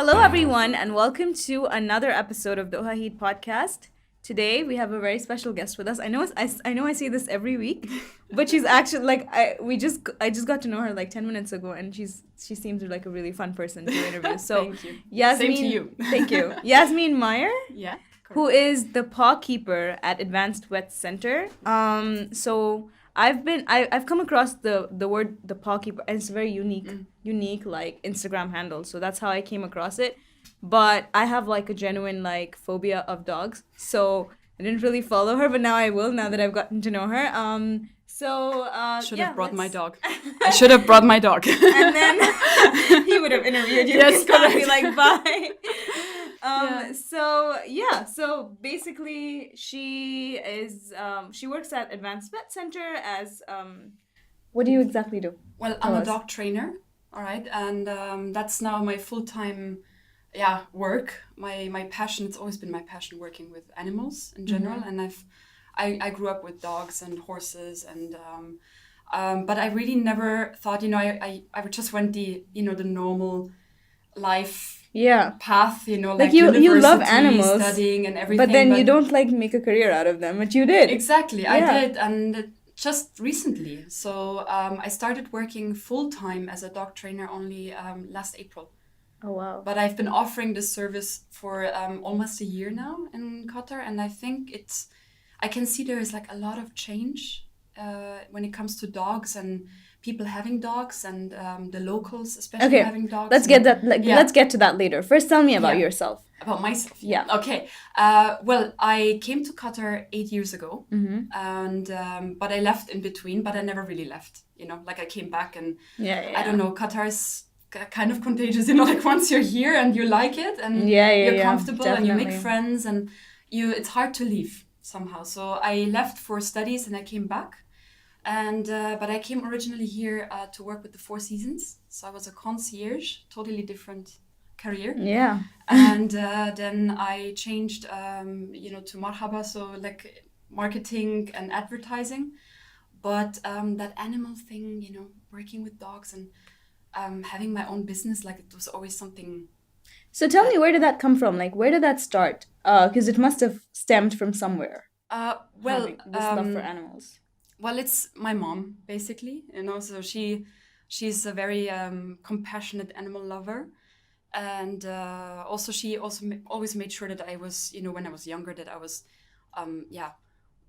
Hello, everyone, and welcome to another episode of Doha Heat podcast. Today we have a very special guest with us. I know I say this every week, but she's actually I just got to know her like 10 minutes ago, and she seems like a really fun person to interview. So Thank you. Jasmin, Same to you. Thank you, Jasmin Maier. Yeah. Who is the Pawkeeper at Advanced Vet Center. So I've come across the word the Pawkeeper, and it's a very unique like Instagram handle. So that's how I came across it. But I have like a genuine like phobia of dogs. So I didn't really follow her, but now I will, now that I've gotten to know her. Should have brought my dog. I should have brought my dog. And then he would have interviewed you. Yes, He's gonna be correct. like, bye. Yeah. So basically she is she works at Advanced Vet Center as what do you exactly do? Well, I'm a dog trainer, all right, and that's now my full-time work. My passion. It's always been my passion working with animals in general, and I grew up with dogs and horses, and but I really never thought, I just went the normal life path, like you love university, animals, studying and everything, but then you don't like make a career out of them, but you did. Exactly. I did, and just recently. So I started working full-time as a dog trainer only last April. Oh wow. But I've been offering this service for almost a year now in Qatar, and I think I can see there is like a lot of change when it comes to dogs and people having dogs, and the locals especially having dogs. Let's get to that later. First, tell me about yourself. About myself. Yeah. Okay. Well, I came to Qatar 8 years ago, and but I left in between. But I never really left. Like I came back, and I don't know. Qatar is kind of contagious. Like once you're here and you like it, and you're comfortable, definitely. and you make friends, and it's hard to leave somehow. So I left for studies, and I came back. And but I came originally here to work with the Four Seasons. So I was a concierge, totally different career. Yeah. And then I changed, to Marhaba, so like marketing and advertising. But that animal thing, working with dogs and having my own business, like it was always something. So tell me, where did that come from? Like, where did that start? Because it must have stemmed from somewhere. Having this love for animals. Well, it's my mom, basically, so she's a very compassionate animal lover. And also she always made sure that I was, when I was younger, that I was,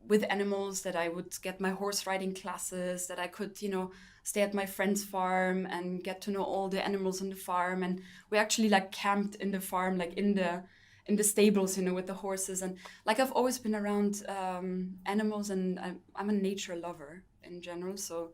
with animals, that I would get my horse riding classes, that I could, stay at my friend's farm and get to know all the animals on the farm. And we actually like camped in the farm, like in the stables, with the horses. And like I've always been around animals, and I'm a nature lover in general. So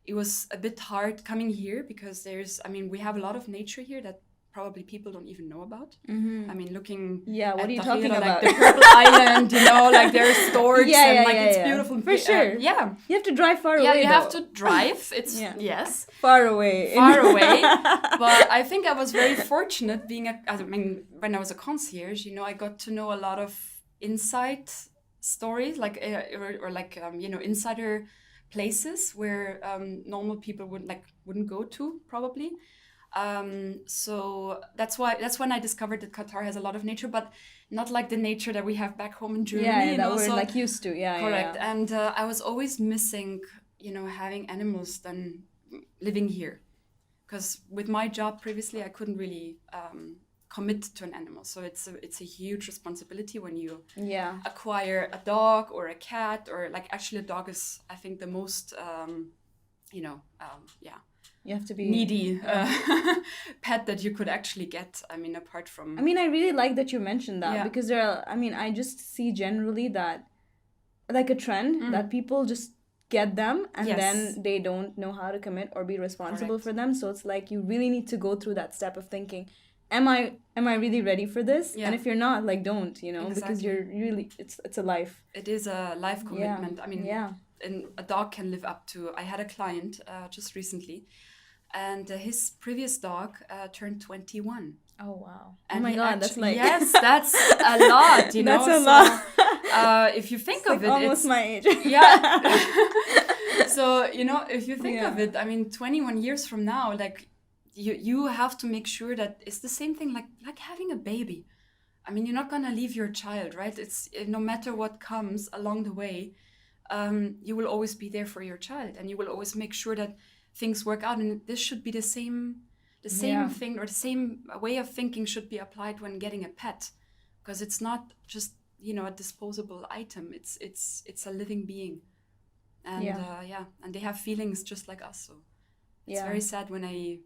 it was a bit hard coming here because we have a lot of nature here that probably people don't even know about. I mean, looking what are you Tahrir, talking about? Like the Purple Island, like there's storks it's beautiful. For sure. You have to drive far away. Yeah, you have to drive. It's yes, far away. But I think I was very fortunate being when I was a concierge, I got to know a lot of inside stories, like insider places where normal people wouldn't go to probably. So that's when I discovered that Qatar has a lot of nature, but not like the nature that we have back home in Germany. That we're like used to. Correct. Yeah. And I was always missing, having animals than living here, because with my job previously, I couldn't really commit to an animal. So it's a huge responsibility when you acquire a dog or a cat, or like actually a dog is, I think, the most you have to be needy pet that you could actually get. Apart from. I really like that you mentioned that, because I just see generally that like a trend that people just get them and then they don't know how to commit or be responsible for them. So it's like you really need to go through that step of thinking, am I really ready for this? And if you're not, like, don't, because you're really, it's a life. It is a life commitment. And a dog can live up to. I had a client just recently, and his previous dog turned 21. Oh wow! And oh my god, that's like that's a lot. That's a lot. If you think of it, almost my age. So if you think of it, 21 years from now, like you have to make sure that it's the same thing like having a baby. I mean, you're not gonna leave your child, right? It's no matter what comes along the way, you will always be there for your child, and you will always make sure that things work out. And this should be the same Yeah. thing, or the same way of thinking should be applied when getting a pet, because it's not just a disposable item. It's a living being, and Yeah. and they have feelings just like us. So it's Yeah. very sad when I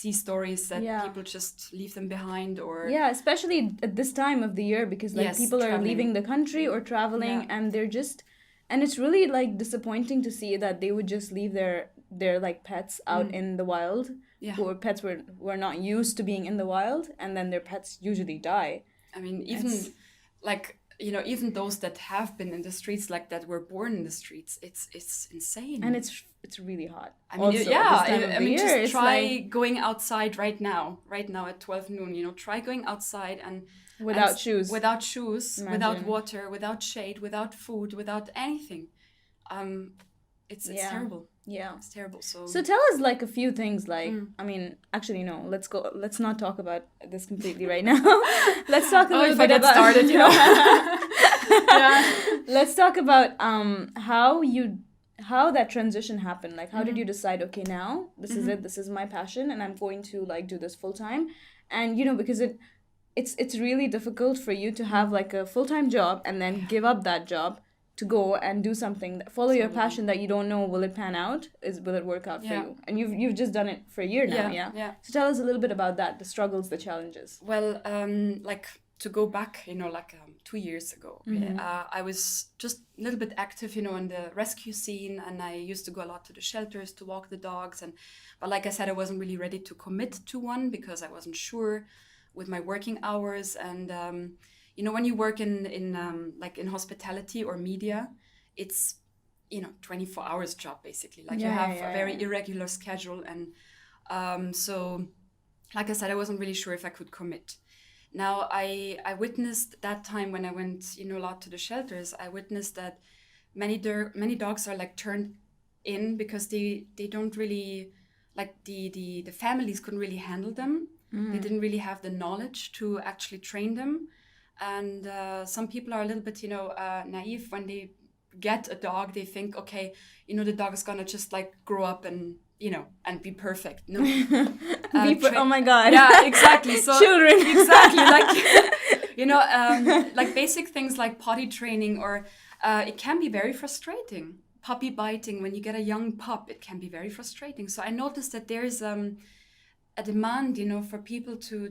see stories that Yeah. people just leave them behind, or Yeah, especially at this time of the year, because like yes, people are traveling. leaving the country or traveling, Yeah. and they're just, and it's really like disappointing to see that they would just leave their like pets out in the wild, Yeah. who pets were not used to being in the wild, and then their pets usually die. I mean, even It's- like even those that have been in the streets, like that were born in the streets, it's insane. And it's really hot. I mean, Also, at yeah. this time of I the mean, year, just it's try like going outside right now at 12 noon. Try going outside and without shoes. without shoes, without Imagine. water, without shade, without food, without anything. It's Yeah. terrible. Yeah. It's terrible. So, So tell us like a few things, like I mean, actually no, let's not talk about this completely right now. Let's talk a oh, little if I bit get about started, yeah. Let's talk about how that transition happened. Like how did you decide, okay, now this is it, this is my passion and I'm going to like do this full time. And because it's really difficult for you to have like a full-time job and then give up that job to go and do something, follow your passion that you don't know will it pan out, will it work out for Yeah. you, and you've just done it for a year now. Yeah. So tell us a little bit about that, the struggles, the challenges. Well, like to go back, 2 years ago, I was just a little bit active, in the rescue scene, and I used to go a lot to the shelters to walk the dogs. But like I said, I wasn't really ready to commit to one because I wasn't sure with my working hours. And when you work in hospitality or media, it's 24 hours job basically. Like you have a very irregular schedule, and so like I said, I wasn't really sure if I could commit. Now I witnessed that time when I went a lot to the shelters. I witnessed that many dogs are like turned in because they don't really like the families couldn't really handle them. They didn't really have the knowledge to actually train them. And some people are a little bit, naive when they get a dog. They think, okay, the dog is gonna just like grow up and and be perfect. No, Oh my god. yeah, exactly. So Children. exactly, like like basic things like potty training, or it can be very frustrating. Puppy biting when you get a young pup, it can be very frustrating. So I noticed that there is a demand, for people to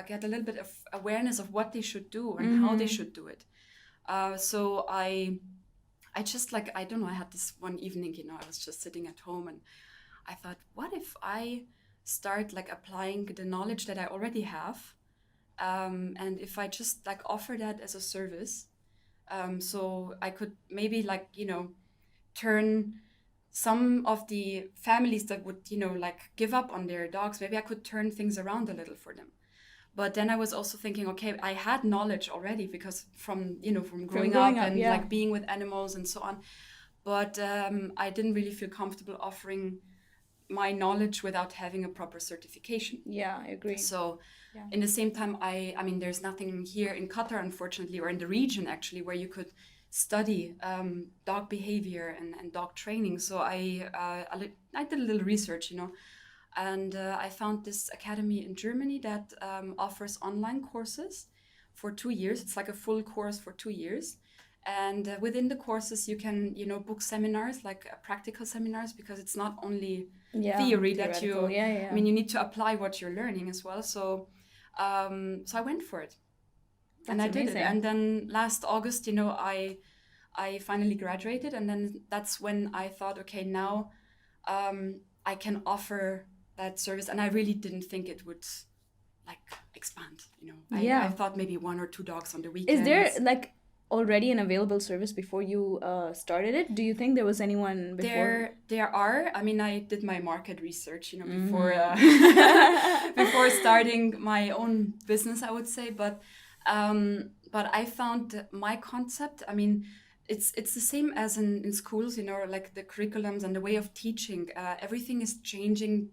get a little bit of awareness of what they should do and how they should do it. So I just I don't know, I had this one evening, I was just sitting at home and I thought, what if I start like applying the knowledge that I already have, and if I just like offer that as a service, so I could maybe turn some of the families that would give up on their dogs, maybe I could turn things around a little for them. But then I was also thinking, okay, I had knowledge already because from growing up and yeah. like being with animals and so on, but I didn't really feel comfortable offering my knowledge without having a proper certification. Yeah, I agree. So in the same time, I mean, there's nothing here in Qatar, unfortunately, or in the region actually, where you could study dog behavior and dog training. So I did a little research, and I found this academy in Germany that offers online courses for 2 years. It's like a full course for 2 years. And within the courses, you can, book seminars, like practical seminars, because it's not only theory that you, I mean, you need to apply what you're learning as well. So I went for it. And I did it. And then last August, I finally graduated. And then that's when I thought, okay, now I can offer that service. And I really didn't think it would expand, I thought maybe 1 or 2 dogs on the weekends. Is there already an available service before you started it? Do you think there was anyone before? There are. I mean, I did my market research, before before starting my own business, I would say. But I found my concept. I mean, it's the same as in schools, like the curriculums and the way of teaching. Everything is changing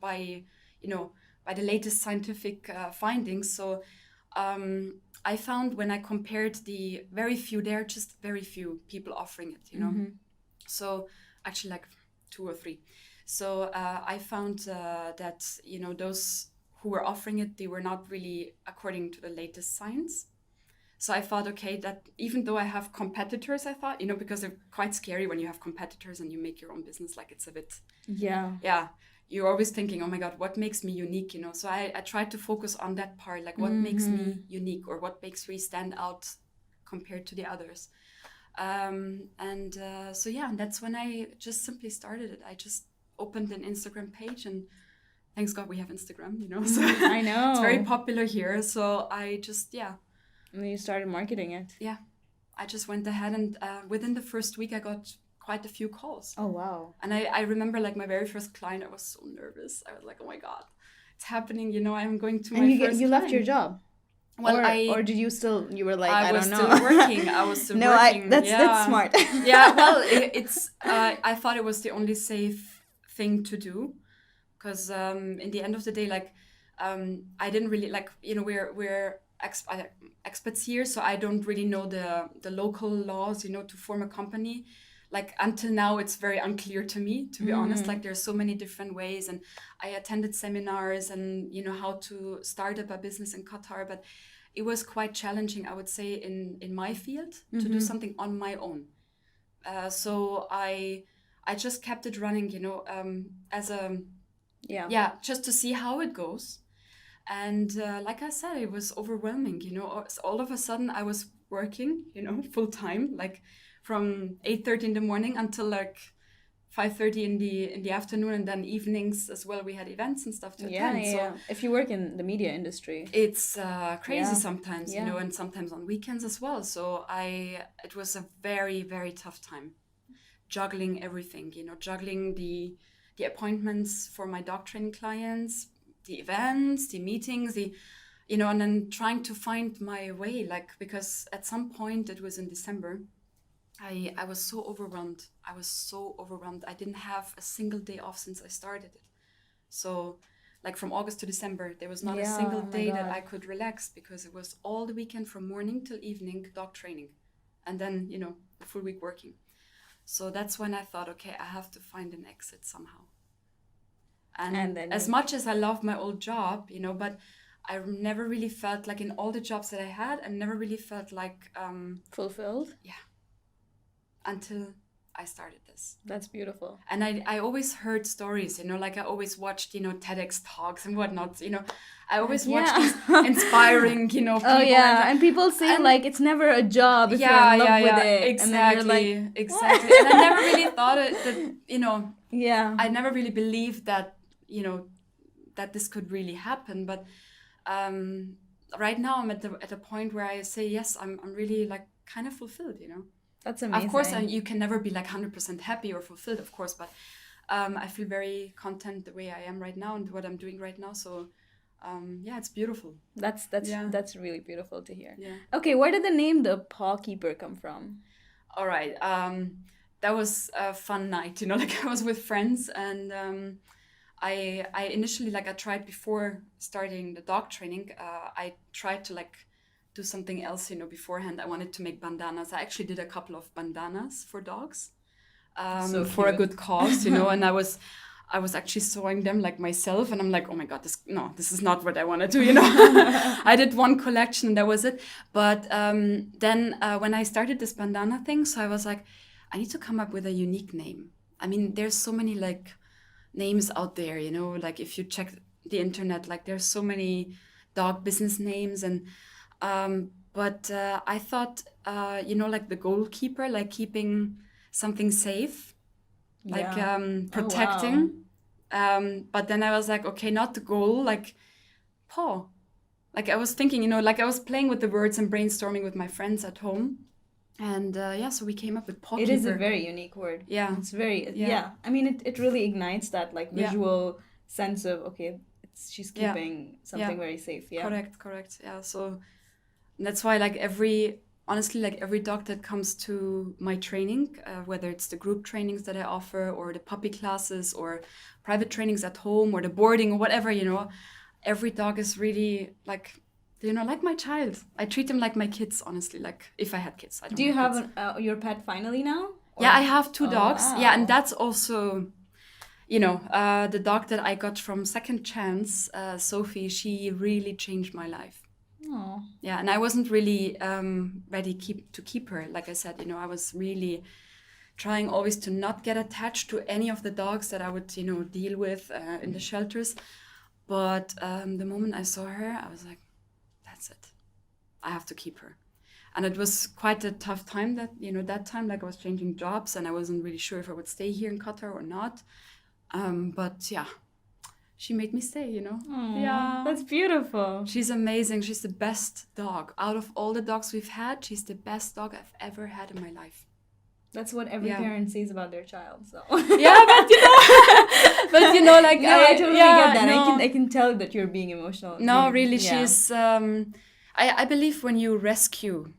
by by the latest scientific findings. So I found when I compared the very few, there are just very few people offering it, So actually like 2 or 3. So I found that, those who were offering it, they were not really according to the latest science. So I thought, okay, that even though I have competitors, I thought, because they're quite scary when you have competitors and you make your own business, like it's a bit, yeah, you're always thinking, oh my God, what makes me unique, So I tried to focus on that part, like what makes me unique or what makes me stand out compared to the others. So yeah, and that's when I just simply started it. I just opened an Instagram page, and thanks God we have Instagram, So I know. it's very popular here. So I just, And then you started marketing it. Yeah, I just went ahead, and within the first week I got quite a few calls. Oh, wow. And I remember like my very first client, I was so nervous. I was like, oh my God, it's happening, I'm going to my first client. You left your job? Well, or did you still, you were like, I don't know. I was still working. Working. That's smart. Yeah, well, I thought it was the only safe thing to do. Because in the end of the day, like, I didn't really, like, we're expats here, so I don't really know the local laws, to form a company. Like, until now, it's very unclear to me, to be honest. Like, there's so many different ways, and I attended seminars and, how to start up a business in Qatar, but it was quite challenging, I would say, in my field to do something on my own. So I just kept it running, as a, just to see how it goes. And like I said, it was overwhelming, all of a sudden I was working, full time, like from 8:30 in the morning until like 5:30 in the afternoon, and then evenings as well. We had events and stuff to attend. So if you work in the media industry, it's crazy sometimes, and sometimes on weekends as well. So it was a very, very tough time juggling everything, juggling the appointments for my dog training clients, the events, the meetings, and then trying to find my way, like, because at some point, it was in December, I was so overwhelmed. I didn't have a single day off since I started it. So like from August to December, there was not a single day that I could relax, because it was all the weekend from morning till evening dog training, and then, the full week working. So that's when I thought, okay, I have to find an exit somehow. And then as much as I love my old job, but I never really felt like, in all the jobs that I had, I never really felt like fulfilled. Yeah. Until I started this. That's beautiful. And I always heard stories, like I always watched, TEDx talks and whatnot, I always watched these inspiring, people. Oh yeah, and people say like it's never a job if you're in love with it. Exactly, and exactly. And I never really thought that, Yeah. I never really believed that, that this could really happen. But right now I'm at a point where I say, yes, I'm really like kind of fulfilled, That's amazing. Of course, you can never be like 100% happy or fulfilled, of course, but I feel very content the way I am right now and what I'm doing right now. So it's beautiful. That's really beautiful to hear. Yeah. Okay, where did the name the Pawkeeper come from? All right. That was a fun night, like I was with friends, and I initially, like, I tried before starting the dog training, I tried to like do something else, beforehand. I wanted to make bandanas. I actually did a couple of bandanas for dogs, for a good cause, and I was actually sewing them like myself, and I'm like, oh my God, this is not what I want to do, I did one collection and that was it. But then when I started this bandana thing, so I was like, I need to come up with a unique name. I mean, there's so many like names out there, like if you check the internet, like there's so many dog business names, and but I thought, like the goalkeeper, like keeping something safe, like protecting. Oh, wow. But then I was like, okay, not the goal, like paw. Like I was thinking, like I was playing with the words and brainstorming with my friends at home. And so we came up with Pawkeeper. It is a very unique word. Yeah. It's very, I mean, it really ignites that like visual sense of, okay, she's keeping something very safe. Yeah. Correct. Yeah. So that's why like every honestly, like every dog that comes to my training, whether it's the group trainings that I offer or the puppy classes or private trainings at home or the boarding or whatever, every dog is really like, like my child. I treat them like my kids, honestly. Like if I had kids, I don't. Do you have have kids. your pet finally now? Or? Yeah, I have 2 Oh, dogs. wow. Yeah, and that's also, the dog that I got from Second Chance, Sophie. She really changed my life. Oh. Yeah, and I wasn't really ready to keep her. Like I said, I was really trying always to not get attached to any of the dogs that I would, deal with in the shelters. But the moment I saw her, I was like, that's it. I have to keep her. And it was quite a tough time that time, like I was changing jobs and I wasn't really sure if I would stay here in Qatar or not. But yeah, she made me stay, Aww, Yeah. That's beautiful. She's amazing. She's the best dog. Out of all the dogs we've had, she's the best dog I've ever had in my life. That's what every parent says about their child. So yeah, but like no, I totally get that. No. I can tell that you're being emotional. No, really, she's. I believe when you rescue,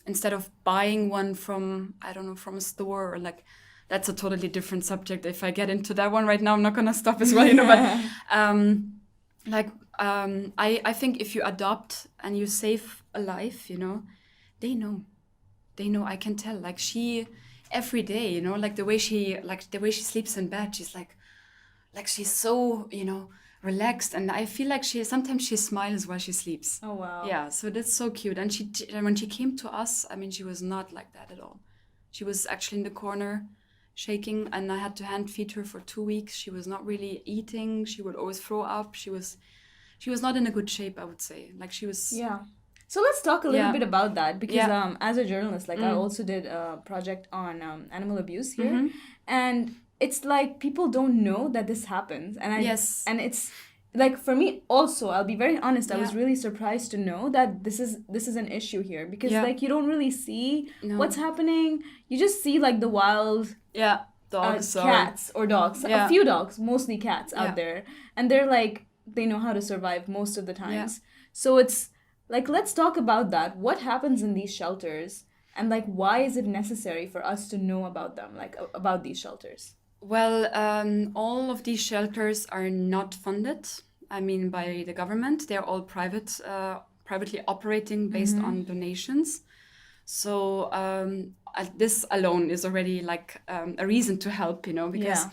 instead of buying one from from a store or like. That's a totally different subject. If I get into that one right now, I'm not gonna stop as well, But I think if you adopt and you save a life, they know. They know. I can tell. Like she, every day, like the way she sleeps in bed, she's like she's so relaxed, and I feel like sometimes she smiles while she sleeps. Oh wow. Yeah, so that's so cute. And when she came to us, I mean, she was not like that at all. She was actually in the corner, shaking, and I had to hand feed her for 2 weeks. She was not really eating. She would always throw up. She was not in a good shape, I would say. Like she was. Yeah. So let's talk a little bit about that because as a journalist, like I also did a project on animal abuse here, and it's like people don't know that this happens, and and it's like for me also, I'll be very honest, I was really surprised to know that this is an issue here because like you don't really see what's happening. You just see like the wild dogs, cats or dogs, a few dogs, mostly cats out there, and they're like they know how to survive most of the times. So it's like, let's talk about that. What happens in these shelters, and like why is it necessary for us to know about them, like about these shelters? Well, all of these shelters are not funded. I mean, by the government. They're all privately operating based on donations. So this alone is already like a reason to help, because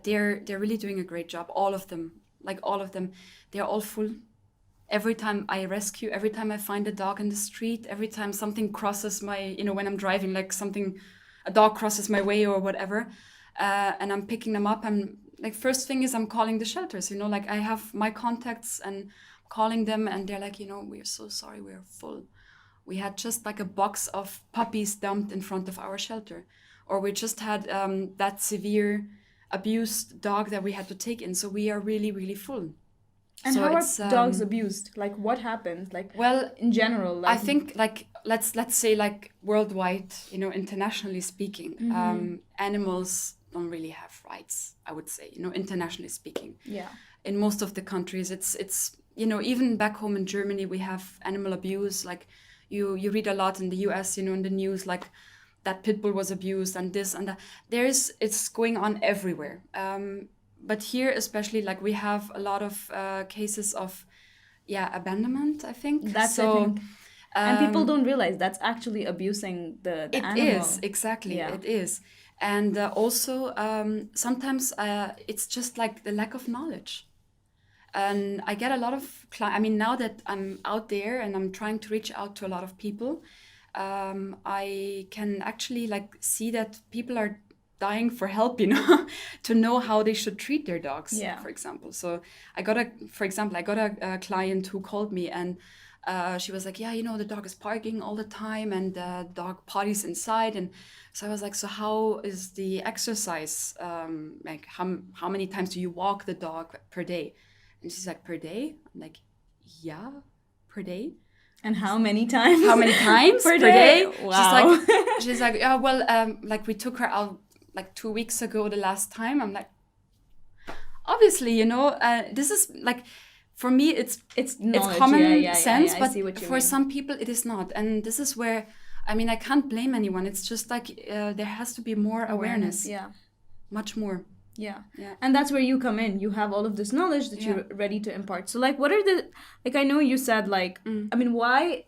they're really doing a great job. All of them, they're all full. Every time I rescue, every time I find a dog in the street, every time something crosses my, when I'm driving, like a dog crosses my way or whatever, and I'm picking them up, I'm like, first thing is I'm calling the shelters, like I have my contacts and calling them, and they're like, we're so sorry, we're full. We had just like a box of puppies dumped in front of our shelter, or we just had that severe abused dog that we had to take in, so we are really, really full. And so how are dogs abused? Like what happens? Like in general? Like, I think like let's say like worldwide, internationally speaking, animals don't really have rights, I would say, internationally speaking. Yeah. In most of the countries, it's even back home in Germany, we have animal abuse. Like you read a lot in the US, in the news, like that pit bull was abused and this and that. It's going on everywhere. But here, especially, like we have a lot of cases of, abandonment, I think. That's so. I think. And people don't realize that's actually abusing the animal. It is, exactly. Yeah. It is. And also, sometimes it's just like the lack of knowledge. And I get a lot of now that I'm out there and I'm trying to reach out to a lot of people, I can actually like see that people are dying for help, to know how they should treat their dogs, for example. So I got a client who called me and she was like, the dog is barking all the time and the dog potties inside. And so I was like, so how is the exercise? Like how many times do you walk the dog per day? And she's like, per day? I'm like, yeah, per day. And how many times? How many times per day? Wow. She's like, yeah, well, like we took her out like 2 weeks ago the last time. I'm like, obviously, this is like, for me, it's knowledge. common sense, I but see what you for mean. some people it is not. And this is where, I mean, I can't blame anyone. It's just like there has to be more awareness. Yeah. Much more. Yeah. Yeah. And that's where you come in. You have all of this knowledge that you're ready to impart. So like, what are the, like, I know you said like, I mean, why,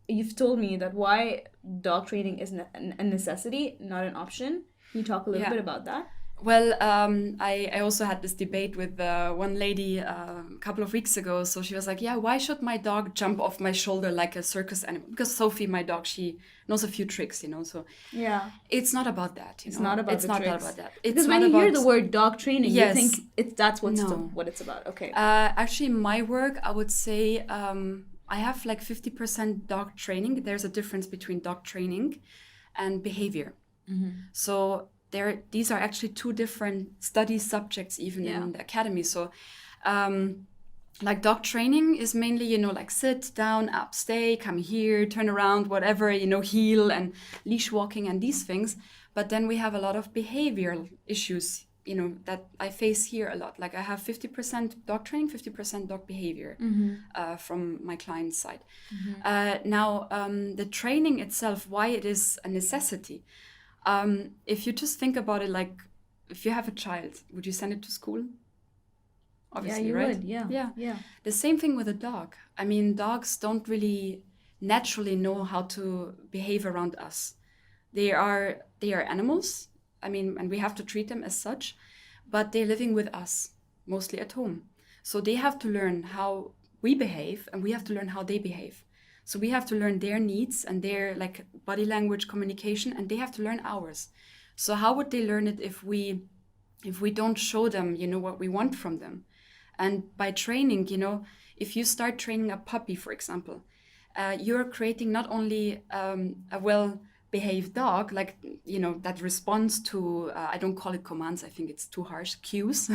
you've told me that why dog training is a necessity, not an option. Can you talk a little bit about that? Well, I also had this debate with one lady a couple of weeks ago. So she was like, yeah, why should my dog jump off my shoulder like a circus animal? Because Sophie, my dog, she knows a few tricks, you know. So yeah, it's not about that. It's not about the tricks. About that. Because when you hear the word dog training, you think that's what it's about. Okay. Actually, my work, I would say I have like 50% dog training. There's a difference between dog training and behavior. So these are actually two different study subjects even in the academy. So like dog training is mainly, you know, like sit down, up, stay, come here, turn around, whatever, you know, heel and leash walking and these things. But then we have a lot of behavioral issues, you know, that I face here a lot. Like I have 50% dog training, 50% dog behavior from my client's side. Now, the training itself, why it is a necessity. If you just think about it, like if you have a child, would you send it to school? Obviously, yeah, you right? would. Yeah. The same thing with a dog. I mean, dogs don't really naturally know how to behave around us. They are animals. I mean, and we have to treat them as such, but they're living with us, mostly at home. So they have to learn how we behave, and we have to learn how they behave. So we have to learn their needs and their like body language communication, and they have to learn ours. So how would they learn it if we don't show them, you know, what we want from them? And by training, you know, if you start training a puppy, for example, you're creating not only a well-behaved dog, like, you know, that responds to, I don't call it commands, I think it's too harsh, cues.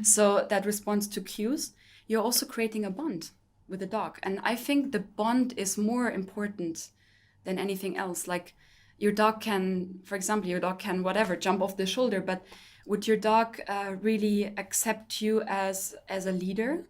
So that responds to cues, you're also creating a bond with the dog. And I think the bond is more important than anything else. Like your dog can, for example, whatever, jump off the shoulder, but would your dog really accept you as a leader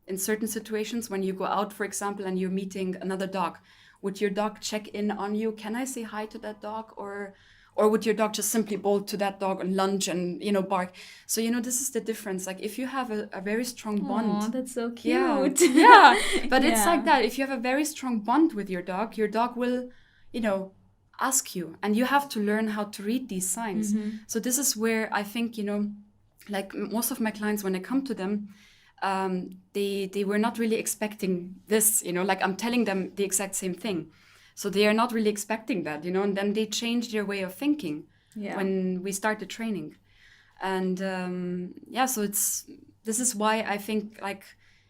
in certain situations? When you go out, for example, and you're meeting another dog, would your dog check in on you? Can I say hi to that dog? Or would your dog just simply bolt to that dog and lunge and, you know, bark? So, you know, this is the difference. Like if you have a very strong bond. Oh, that's so cute. Yeah. But it's like that. If you have a very strong bond with your dog will, you know, ask you, and you have to learn how to read these signs. So this is where I think, you know, like most of my clients, when I come to them, they were not really expecting this, you know, like I'm telling them the exact same thing. So they are not really expecting that, you know, and then they change their way of thinking when we start the training. And so this is why I think, like,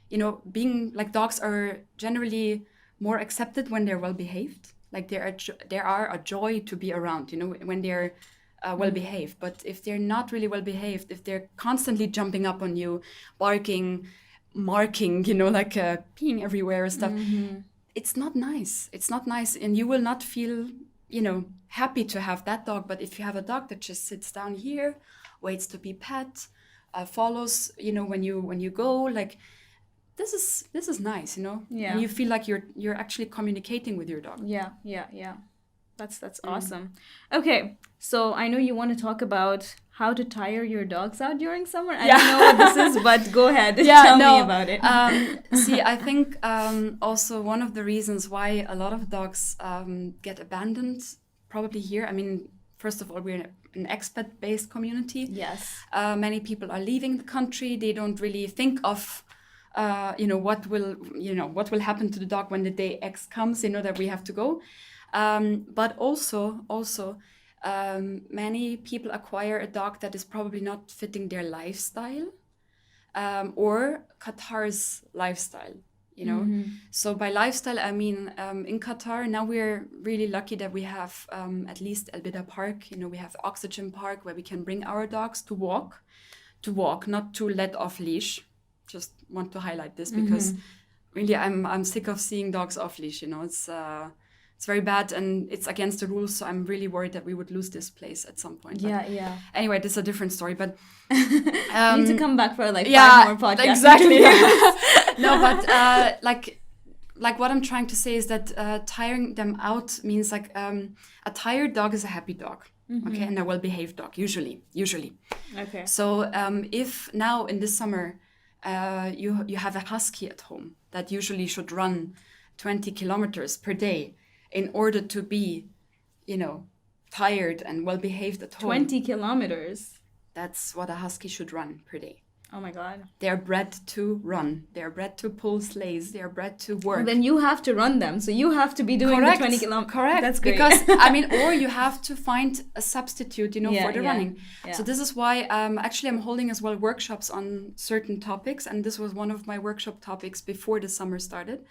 you know, being like dogs are generally more accepted when they're well behaved. Like they are a joy to be around, you know, when they're well behaved. But if they're not really well behaved, if they're constantly jumping up on you, barking, marking, you know, like peeing everywhere and stuff, it's not nice. It's not nice, and you will not feel, you know, happy to have that dog. But if you have a dog that just sits down here, waits to be pet, follows, you know, when you go, like. This is nice, you know. Yeah. And you feel like you're actually communicating with your dog. Yeah. That's awesome. Okay, so I know you want to talk about how to tire your dogs out during summer. I don't know what this is, but go ahead. Tell me about it. See, I think also one of the reasons why a lot of dogs get abandoned, probably here. I mean, first of all, we're an expat-based community. Yes. Many people are leaving the country. They don't really think of. What will happen to the dog when the day X comes, you know, that we have to go. But also, many people acquire a dog that is probably not fitting their lifestyle or Qatar's lifestyle, you know. So by lifestyle, I mean, in Qatar, now we're really lucky that we have at least Al Bida Park, you know, we have Oxygen Park where we can bring our dogs to walk, not to let off leash. Just want to highlight this because really I'm sick of seeing dogs off leash, you know. It's very bad and it's against the rules, so I'm really worried that we would lose this place at some point. Yeah. Anyway, this is a different story, but you need to come back for like 5 more podcasts. Exactly. No, but like what I'm trying to say is that tiring them out means like a tired dog is a happy dog, okay, and a well-behaved dog usually. Okay. So if now in this summer you have a husky at home that usually should run 20 kilometers per day in order to be, tired and well-behaved at home. 20 kilometers. That's what a husky should run per day. Oh my God. They are bred to run. They are bred to pull sleighs. They are bred to work. Well, then you have to run them. So you have to be doing the 20 kilometers. Correct. That's great. Because, or you have to find a substitute, for the running. Yeah. So this is why actually I'm holding as well workshops on certain topics. And this was one of my workshop topics before the summer started.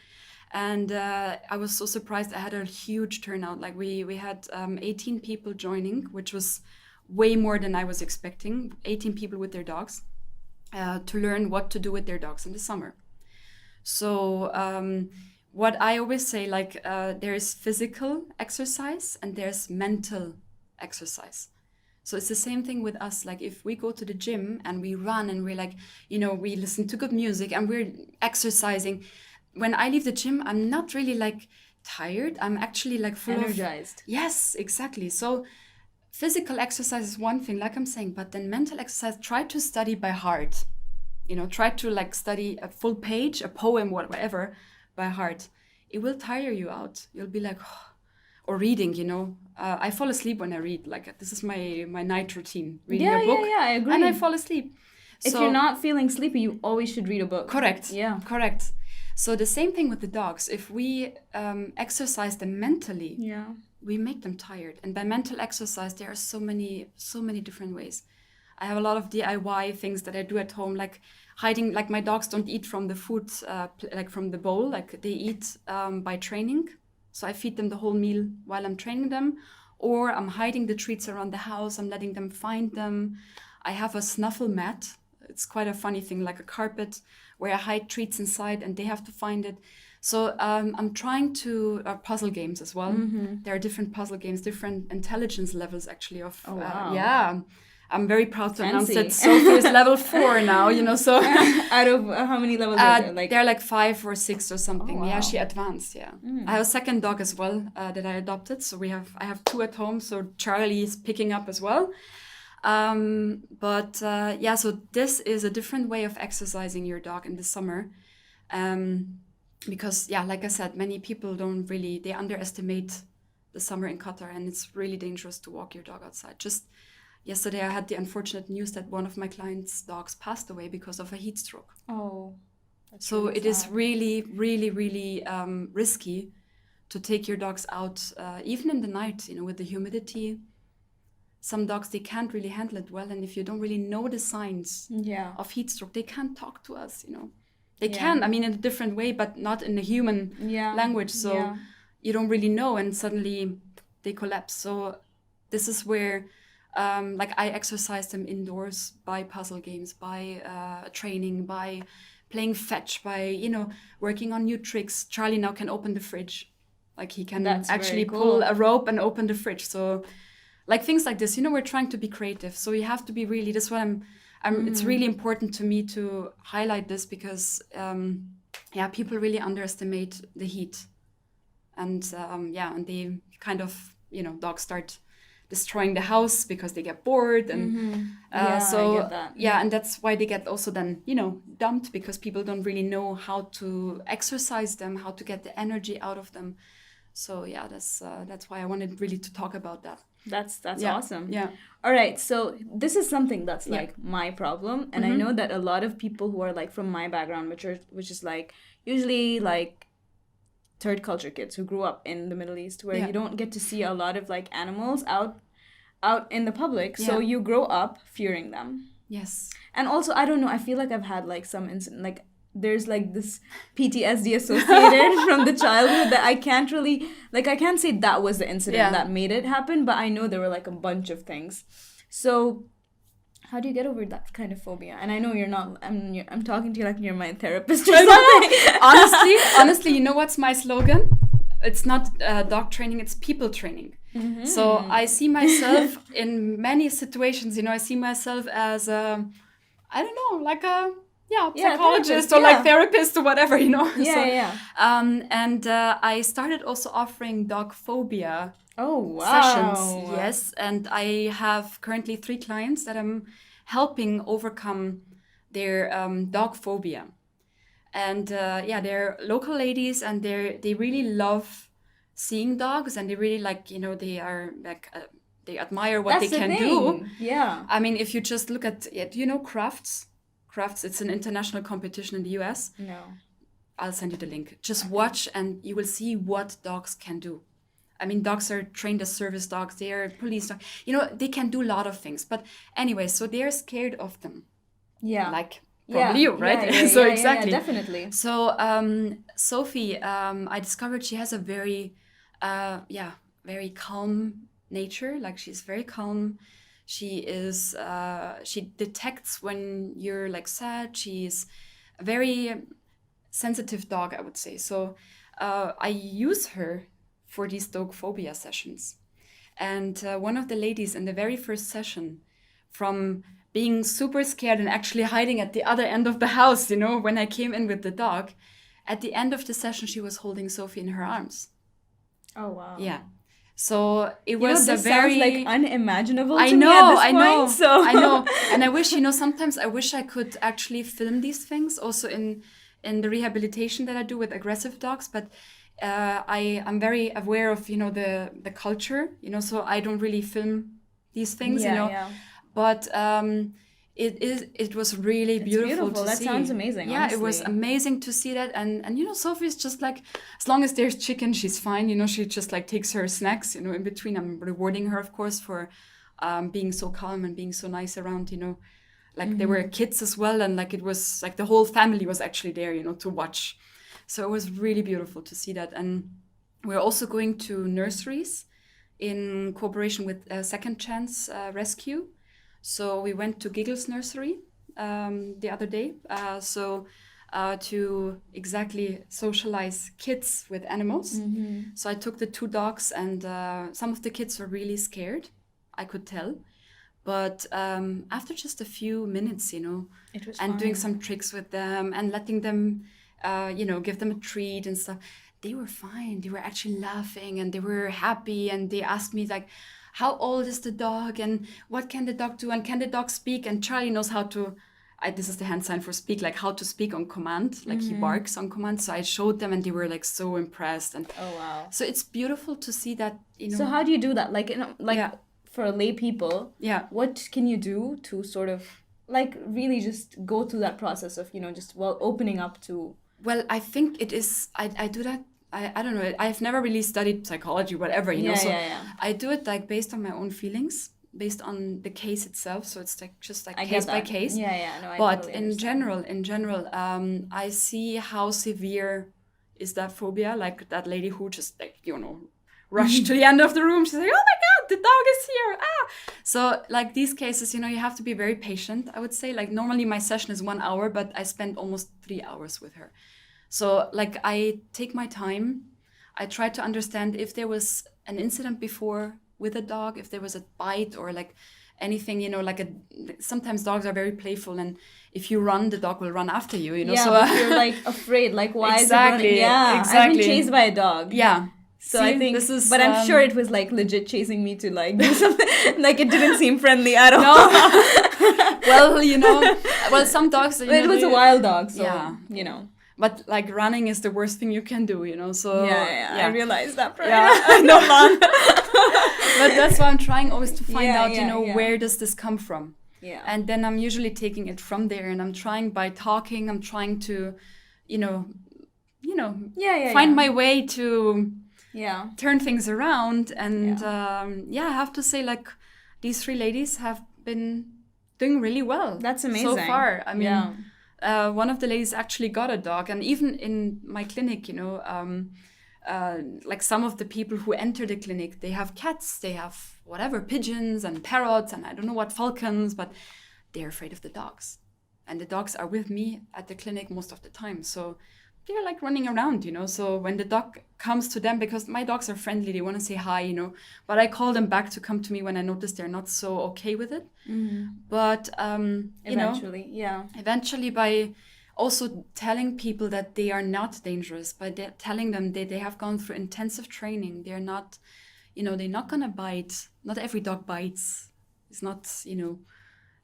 And I was so surprised. I had a huge turnout. Like we had 18 people joining, which was way more than I was expecting. 18 people with their dogs. To learn what to do with their dogs in the summer. So what I always say, like there is physical exercise and there's mental exercise. So it's the same thing with us. Like if we go to the gym and we run and we're like, we listen to good music and we're exercising. When I leave the gym, I'm not really like tired. I'm actually like full energized. Yes, exactly. So physical exercise is one thing, like I'm saying, but then mental exercise, try to study by heart. Try to like study a full page, a poem, whatever, by heart. It will tire you out. You'll be like, oh. Or reading, I fall asleep when I read. Like this is my night routine, reading a book. Yeah, I agree. And I fall asleep. If you're not feeling sleepy, you always should read a book. Correct. Yeah. Correct. So the same thing with the dogs. If we exercise them mentally, we make them tired. And by mental exercise, there are so many different ways. I have a lot of DIY things that I do at home, like hiding, like my dogs don't eat from the food, like from the bowl, like they eat by training. So I feed them the whole meal while I'm training them, or I'm hiding the treats around the house. I'm letting them find them. I have a snuffle mat. It's quite a funny thing, like a carpet where I hide treats inside and they have to find it. So I'm trying to puzzle games as well. There are different puzzle games, different intelligence levels actually of. Oh, wow. Yeah, I'm very proud to announce Fancy. that Sophie is level 4 now. So Out of how many levels are there? Like they're like 5 or 6 or something. Oh, wow. Yeah, she advanced. Yeah, I have a second dog as well that I adopted. So I have 2 at home. So Charlie is picking up as well. So this is a different way of exercising your dog in the summer. Because like I said, many people they underestimate the summer in Qatar, and it's really dangerous to walk your dog outside. Just yesterday I had the unfortunate news that one of my clients' dogs passed away because of a heat stroke. Oh. So really it is sad. really, really, really risky to take your dogs out, even in the night, with the humidity. Some dogs, they can't really handle it well. And if you don't really know the signs of heat stroke, they can't talk to us, They can, in a different way, but not in a human language. So you don't really know, and suddenly they collapse. So this is where, I exercise them indoors by puzzle games, by training, by playing fetch, by, working on new tricks. Charlie now can open the fridge. Like he can actually pull a rope and open the fridge. So like things like this, we're trying to be creative. So you have to be really, that's what it's really important to me to highlight this because, people really underestimate the heat. And, and they kind of, dogs start destroying the house because they get bored. And I get that. And that's why they get also then, dumped because people don't really know how to exercise them, how to get the energy out of them. So that's why I wanted really to talk about that. That's awesome. Yeah. All right. So this is something that's like my problem. And I know that a lot of people who are like from my background, which is like usually like third culture kids who grew up in the Middle East where you don't get to see a lot of like animals out in the public. So you grow up fearing them. Yes. And also, I don't know, I feel like I've had like some incident, like there's like this PTSD associated from the childhood that I can't really, like I can't say that was the incident that made it happen, but I know there were like a bunch of things. So how do you get over that kind of phobia? And I know you're not, I'm talking to you like you're my therapist or something. Honestly, you know what's my slogan? It's not dog training, it's people training. Mm-hmm. So I see myself in many situations, I see myself as like a psychologist or like therapist or whatever, And I started also offering dog phobia sessions. Yes, and I have currently 3 clients that I'm helping overcome their dog phobia. And they're local ladies, and they really love seeing dogs, and they really like, they are like they admire what they can do. Yeah. I mean, if you just look at it, Crafts. Crafts, it's an international competition in the US. No. I'll send you the link. Just watch and you will see what dogs can do. I mean, dogs are trained as service dogs. They are police dogs. They can do a lot of things. But anyway, so they're scared of them. Yeah. Like probably you, right? Exactly. Yeah, definitely. So Sophie, I discovered she has a very, very calm nature. Like she's very calm. She is, she detects when you're like sad. She's a very sensitive dog, I would say. So I use her for these dog phobia sessions. And one of the ladies in the very first session, from being super scared and actually hiding at the other end of the house, when I came in with the dog, at the end of the session, she was holding Sophie in her arms. Oh, wow. Yeah. So it was this very sounds like unimaginable to me at this point. So I know. And I wish, sometimes I wish I could actually film these things also in the rehabilitation that I do with aggressive dogs. But I'm very aware of, the culture, so I don't really film these things, Yeah. But it was really beautiful to that see. That sounds amazing. Yeah, honestly. It was amazing to see that. And Sophie's just like, as long as there's chicken, she's fine. She just like takes her snacks, in between. I'm rewarding her, of course, for being so calm and being so nice around, like there were kids as well. And like, it was like the whole family was actually there, to watch. So it was really beautiful to see that. And we're also going to nurseries in cooperation with Second Chance Rescue. So we went to Giggles Nursery the other day. To exactly socialize kids with animals. Mm-hmm. So I took the 2 dogs, and some of the kids were really scared. I could tell. But after just a few minutes, it was and fine. Doing some tricks with them and letting them, give them a treat and stuff, they were fine. They were actually laughing and they were happy. And they asked me like, how old is the dog and what can the dog do and can the dog speak? And Charlie knows how to, this is the hand sign for speak, like how to speak on command, like he barks on command. So I showed them and they were like so impressed. And oh, wow. So it's beautiful to see that, So how do you do that? Like, for lay people, what can you do to sort of like really just go through that process of, opening up to... Well, I think it is, I do that. I don't know. I've never really studied psychology, whatever, So I do it like based on my own feelings, based on the case itself. So it's like just like case by case. No, but totally in general, I see how severe is that phobia. Like that lady who just like, rushed to the end of the room. She's like, oh my God, the dog is here. So like these cases, you have to be very patient, I would say. Like normally my session is 1 hour, but I spend almost 3 hours with her. So like I take my time. I try to understand if there was an incident before with a dog, if there was a bite or like anything, sometimes dogs are very playful, and if you run, the dog will run after you, Yeah, so but you're like afraid, like why exactly, is it running? Yeah, exactly. I've been chased by a dog. Yeah. So I think, but I'm sure it was like legit chasing me to like do something. Like it didn't seem friendly at all. No. Well, some dogs. But it was a wild dog, so But like running is the worst thing you can do, So yeah. I realized that. Yeah, no fun. But that's why I'm trying always to find out, where does this come from? Yeah. And then I'm usually taking it from there, and I'm trying by talking. I'm trying to, find my way to. Yeah. Turn things around. And I have to say, like, these 3 ladies have been doing really well. That's amazing. So far. I mean, one of the ladies actually got a dog. And even in my clinic, like some of the people who enter the clinic, they have cats, they have whatever, pigeons and parrots and I don't know what, falcons, but they're afraid of the dogs. And the dogs are with me at the clinic most of the time. So they're like running around, So when the dog comes to them, because my dogs are friendly, they want to say hi, but I call them back to come to me when I notice they're not so okay with it. But, eventually by also telling people that they are not dangerous, by telling them that they have gone through intensive training, they're not, they're not going to bite. Not every dog bites. It's not,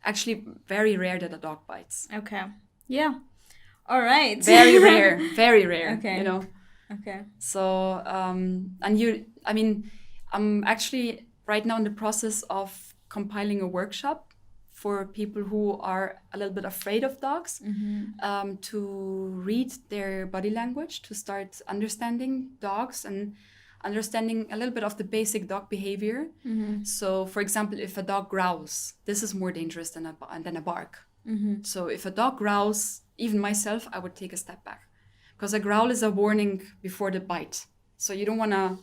actually very rare that a dog bites. Okay. Yeah. All right. Very rare. Okay. Okay. So, I'm actually right now in the process of compiling a workshop for people who are a little bit afraid of dogs, to read their body language, to start understanding dogs and understanding a little bit of the basic dog behavior. So, for example, if a dog growls, this is more dangerous than a bark. So if a dog growls, even myself, I would take a step back, because a growl is a warning before the bite. So you don't want to,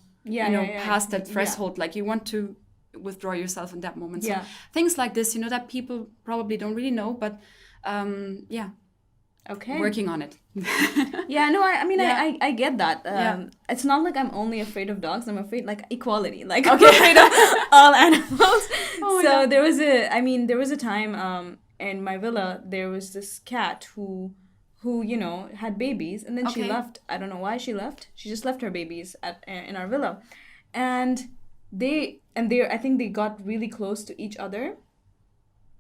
pass that threshold. Like you want to withdraw yourself in that moment. So things like this, that people probably don't really know, but okay, working on it. I get that. It's not like I'm only afraid of dogs. I'm afraid like equality. Like I'm afraid of all animals. There was a time in my villa, there was this cat who had babies, and then she left. I don't know why she left. She just left her babies in our villa, and I think they got really close to each other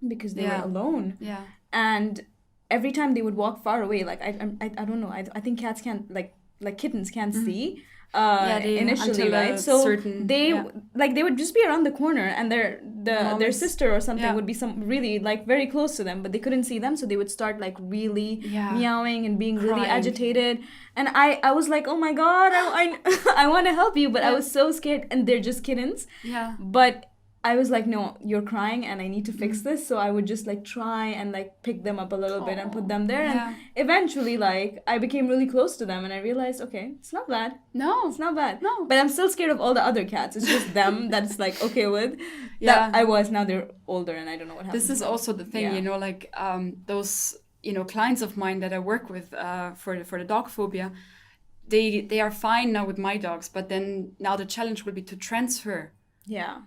because they were alone. Yeah. And every time they would walk far away, like I don't know. I think cats can't like kittens can't see. Initially, right? So they would just be around the corner, and their sister or something would be really like very close to them, but they couldn't see them, so they would start like really meowing and being really agitated. And I was like, oh my god, I want to help you, but I was so scared, and they're just kittens. Yeah. But I was like, no, you're crying and I need to fix this. So I would just like try and like pick them up a little bit and put them there. And eventually like I became really close to them, and I realized, okay, it's not bad. No. It's not bad. No. But I'm still scared of all the other cats. It's just them that it's like okay with. Yeah. That I was. Now they're older and I don't know what happened. This is also the thing, like those, clients of mine that I work with for the dog phobia, they are fine now with my dogs, but then now the challenge will be to transfer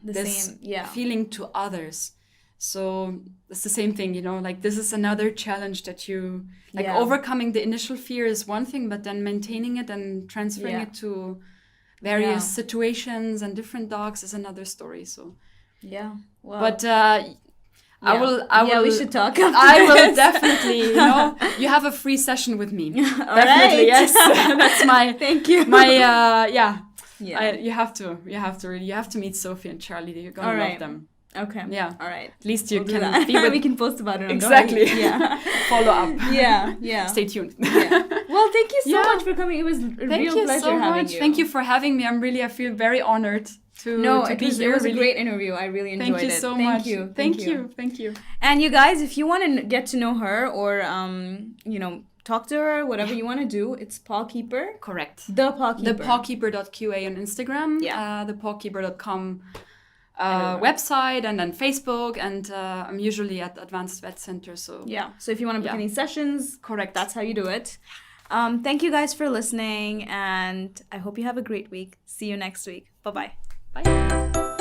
this feeling to others. So it's the same thing, like this is another challenge that you like overcoming the initial fear is one thing, but then maintaining it and transferring it to various situations and different dogs is another story. So but I will. We should talk after I will definitely. You have a free session with me. Definitely, yes. That's my. Thank you. My you have to meet Sophie and Charlie. You're gonna love them. Okay. Yeah. All right. At least you can be with. We can post about it. Exactly. Yeah. Follow up. Yeah. Stay tuned. Well, thank you so much for coming. It was a real pleasure having you. Thank you for having me. I feel very honored to be here. It was a great interview. I really enjoyed it. Thank you so much. Thank you. And you guys, if you want to get to know her or talk to her, whatever you want to do, it's Pawkeeper. Correct. The Pawkeeper. The Pawkeeper.qa on Instagram. Yeah. The Pawkeeper.com website, and then Facebook, and I'm usually at Advanced Vet Center. So if you want to book any sessions, correct, that's how you do it. Thank you guys for listening, and I hope you have a great week. See you next week. Bye-bye. Bye.